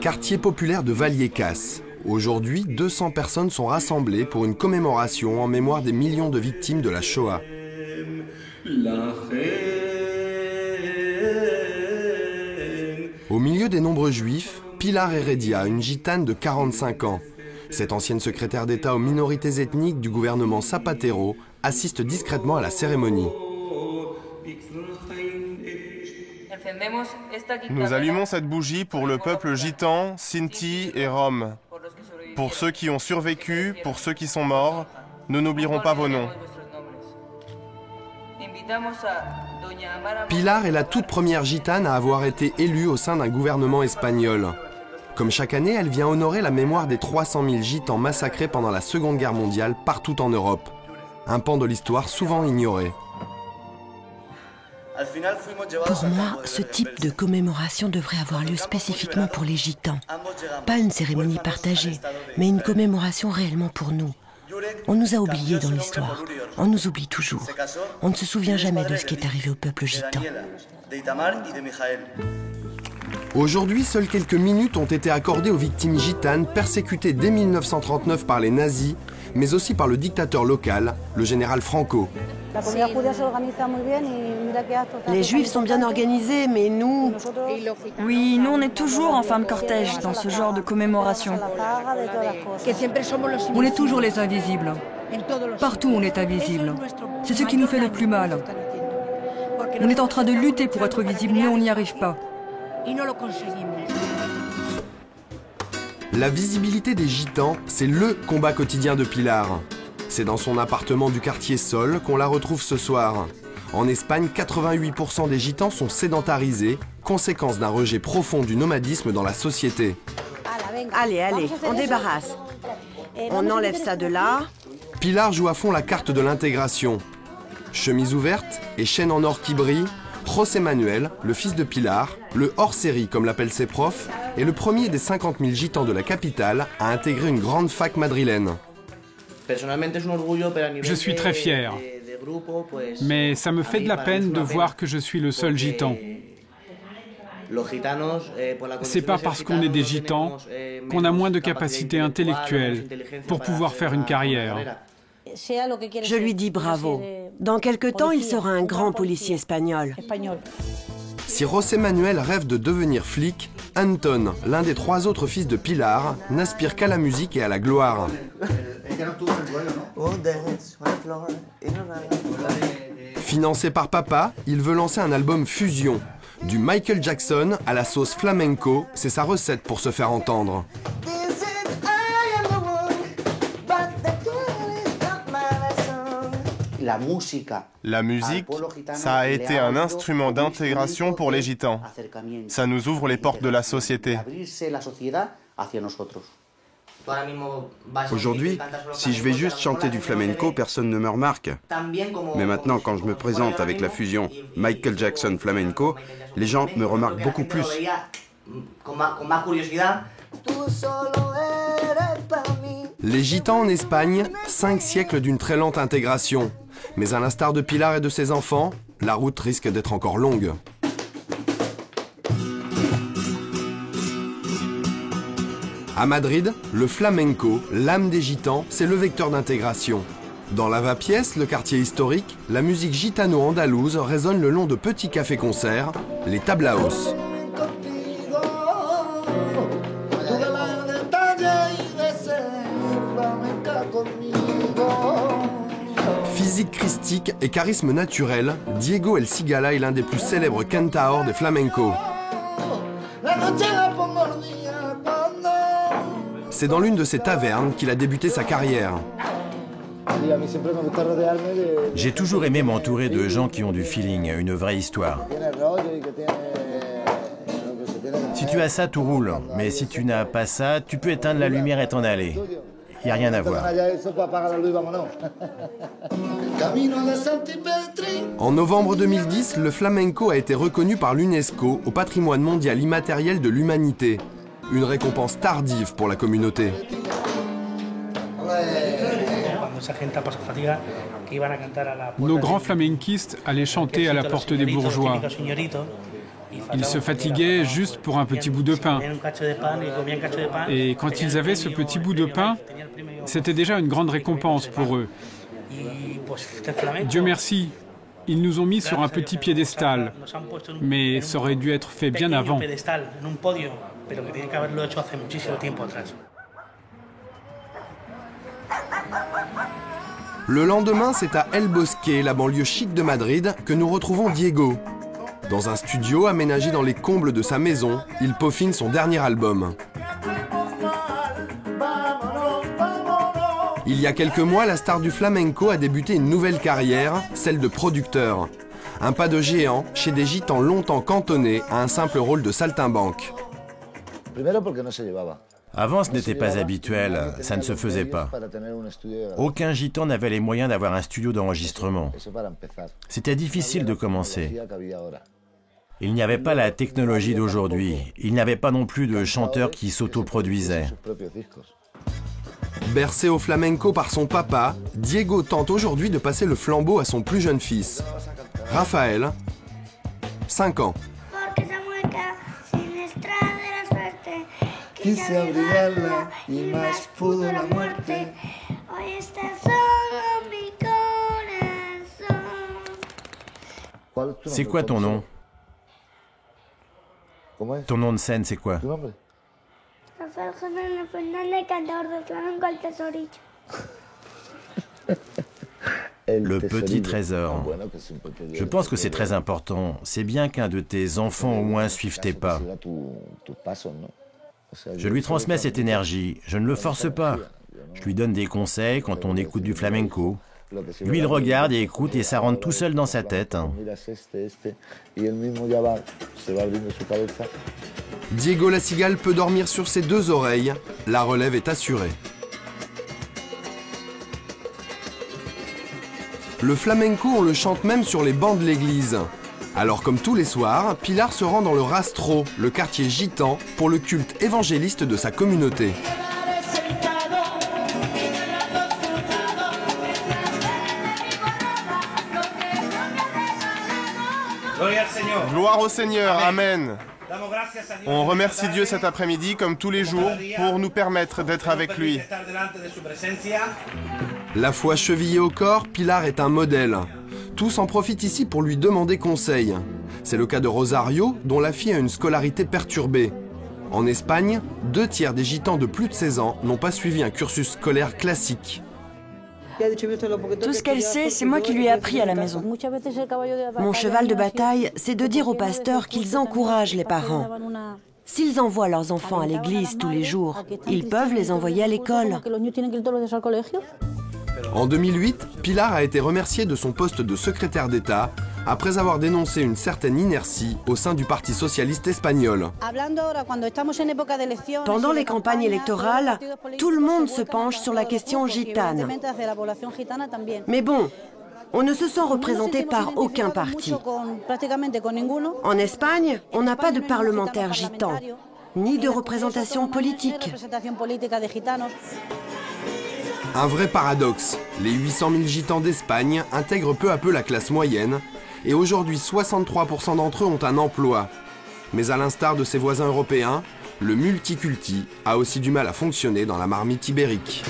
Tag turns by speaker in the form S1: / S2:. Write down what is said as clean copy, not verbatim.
S1: Quartier populaire de Vallecas. Aujourd'hui, 200 personnes sont rassemblées pour une commémoration en mémoire des millions de victimes de la Shoah. Au milieu des nombreux juifs, Pilar Heredia, une gitane de 45 ans. Cette ancienne secrétaire d'État aux minorités ethniques du gouvernement Zapatero assiste discrètement à la cérémonie.
S2: Nous allumons cette bougie pour le peuple gitan, Sinti et Rom. Pour ceux qui ont survécu, pour ceux qui sont morts, nous n'oublierons pas vos noms.
S1: Pilar est la toute première gitane à avoir été élue au sein d'un gouvernement espagnol. Comme chaque année, elle vient honorer la mémoire des 300 000 gitans massacrés pendant la Seconde Guerre mondiale partout en Europe. Un pan de l'histoire souvent ignoré.
S3: Pour moi, ce type de commémoration devrait avoir lieu spécifiquement pour les gitans. Pas une cérémonie partagée, mais une commémoration réellement pour nous. On nous a oubliés dans l'histoire. On nous oublie toujours. On ne se souvient jamais de ce qui est arrivé au peuple gitan.
S1: Aujourd'hui, seules quelques minutes ont été accordées aux victimes gitanes persécutées dès 1939 par les nazis, mais aussi par le dictateur local, le général Franco.
S3: Les Juifs sont bien organisés, mais nous...
S4: Oui, nous on est toujours en fin de cortège dans ce genre de commémoration.
S5: On est toujours les invisibles. Partout on est invisible. C'est ce qui nous fait le plus mal. On est en train de lutter pour être visible, mais on n'y arrive pas.
S1: La visibilité des gitans, c'est le combat quotidien de Pilar. C'est dans son appartement du quartier Sol qu'on la retrouve ce soir. En Espagne, 88% des gitans sont sédentarisés, conséquence d'un rejet profond du nomadisme dans la société.
S3: Allez, allez, on débarrasse. On enlève ça de là.
S1: Pilar joue à fond la carte de l'intégration. Chemise ouverte et chaîne en or qui brille, José Manuel, le fils de Pilar, le hors-série comme l'appellent ses profs, est le premier des 50 000 gitans de la capitale à intégrer une grande fac madrilène.
S6: Je suis très fier, mais ça me fait de la peine de voir que je suis le seul gitan. C'est pas parce qu'on est des gitans qu'on a moins de capacité intellectuelle pour pouvoir faire une carrière.
S3: Je lui dis bravo. Dans quelque temps, il sera un grand policier espagnol.
S1: Si José Manuel rêve de devenir flic, Anton, l'un des 3 autres fils de Pilar, n'aspire qu'à la musique et à la gloire. Financé par papa, il veut lancer un album fusion. Du Michael Jackson à la sauce flamenco, c'est sa recette pour se faire entendre.
S2: La musique, ça a été un instrument d'intégration pour les gitans. Ça nous ouvre les portes de la société.
S7: Aujourd'hui, si je vais juste chanter du flamenco, personne ne me remarque. Mais maintenant, quand je me présente avec la fusion Michael Jackson flamenco, les gens me remarquent beaucoup plus.
S1: Les gitans en Espagne, 5 siècles d'une très lente intégration. Mais à l'instar de Pilar et de ses enfants, la route risque d'être encore longue. À Madrid, le flamenco, l'âme des gitans, c'est le vecteur d'intégration. Dans l'Avapiés, le quartier historique, la musique gitano-andalouse résonne le long de petits cafés-concerts, les tablaos. Physique christique et charisme naturel, Diego El Cigala est l'un des plus célèbres cantaors des flamencos. C'est dans l'une de ces tavernes qu'il a débuté sa carrière.
S8: J'ai toujours aimé m'entourer de gens qui ont du feeling, une vraie histoire. Si tu as ça, tout roule. Mais si tu n'as pas ça, tu peux éteindre la lumière et t'en aller. Il n'y a rien à voir.
S1: En novembre 2010, le flamenco a été reconnu par l'UNESCO au patrimoine mondial immatériel de l'humanité. Une récompense tardive pour la communauté.
S6: Nos grands flamenquistes allaient chanter à la porte des bourgeois. Ils se fatiguaient juste pour un petit bout de pain. Et quand ils avaient ce petit bout de pain, c'était déjà une grande récompense pour eux. Dieu merci, ils nous ont mis sur un petit piédestal, mais ça aurait dû être fait bien avant.
S1: Le lendemain, c'est à El Bosque, la banlieue chic de Madrid, que nous retrouvons Diego. Dans un studio aménagé dans les combles de sa maison, il peaufine son dernier album. Il y a quelques mois, la star du flamenco a débuté une nouvelle carrière, celle de producteur. Un pas de géant chez des gitans longtemps cantonnés à un simple rôle de saltimbanque.
S8: Avant, ce n'était pas habituel, ça ne se faisait pas. Aucun gitan n'avait les moyens d'avoir un studio d'enregistrement. C'était difficile de commencer. Il n'y avait pas la technologie d'aujourd'hui. Il n'y avait pas non plus de chanteurs qui s'autoproduisaient.
S1: Bercé au flamenco par son papa, Diego tente aujourd'hui de passer le flambeau à son plus jeune fils, Raphaël, 5 ans.
S8: C'est quoi ton nom? Ton nom de scène, c'est quoi? Le petit trésor. Je pense que c'est très important. C'est bien qu'un de tes enfants au moins suive tes pas. Je lui transmets cette énergie. Je ne le force pas. Je lui donne des conseils quand on écoute du flamenco. Lui, il regarde et écoute et ça rentre tout seul dans sa tête.
S1: Diego la cigale peut dormir sur ses 2 oreilles. La relève est assurée. Le flamenco, on le chante même sur les bancs de l'église. Alors comme tous les soirs, Pilar se rend dans le Rastro, le quartier gitan, pour le culte évangéliste de sa communauté.
S2: Gloire au Seigneur, Amen. On remercie Dieu cet après-midi, comme tous les jours, pour nous permettre d'être avec lui.
S1: La foi chevillée au corps, Pilar est un modèle. Tous en profitent ici pour lui demander conseil. C'est le cas de Rosario, dont la fille a une scolarité perturbée. En Espagne, 2 tiers des gitans de plus de 16 ans n'ont pas suivi un cursus scolaire classique.
S4: Tout ce qu'elle sait, c'est moi qui lui ai appris à la maison.
S3: Mon cheval de bataille, c'est de dire aux pasteurs qu'ils encouragent les parents. S'ils envoient leurs enfants à l'église tous les jours, ils peuvent les envoyer à l'école.
S1: En 2008, Pilar a été remerciée de son poste de secrétaire d'État après avoir dénoncé une certaine inertie au sein du Parti socialiste espagnol.
S3: Pendant les campagnes électorales, tout le monde se penche sur la question gitane. Mais bon, on ne se sent représenté par aucun parti. En Espagne, on n'a pas de parlementaire gitan, ni de représentation politique.
S1: Un vrai paradoxe. Les 800 000 gitans d'Espagne intègrent peu à peu la classe moyenne et aujourd'hui 63% d'entre eux ont un emploi. Mais à l'instar de ses voisins européens, le multiculti a aussi du mal à fonctionner dans la marmite ibérique.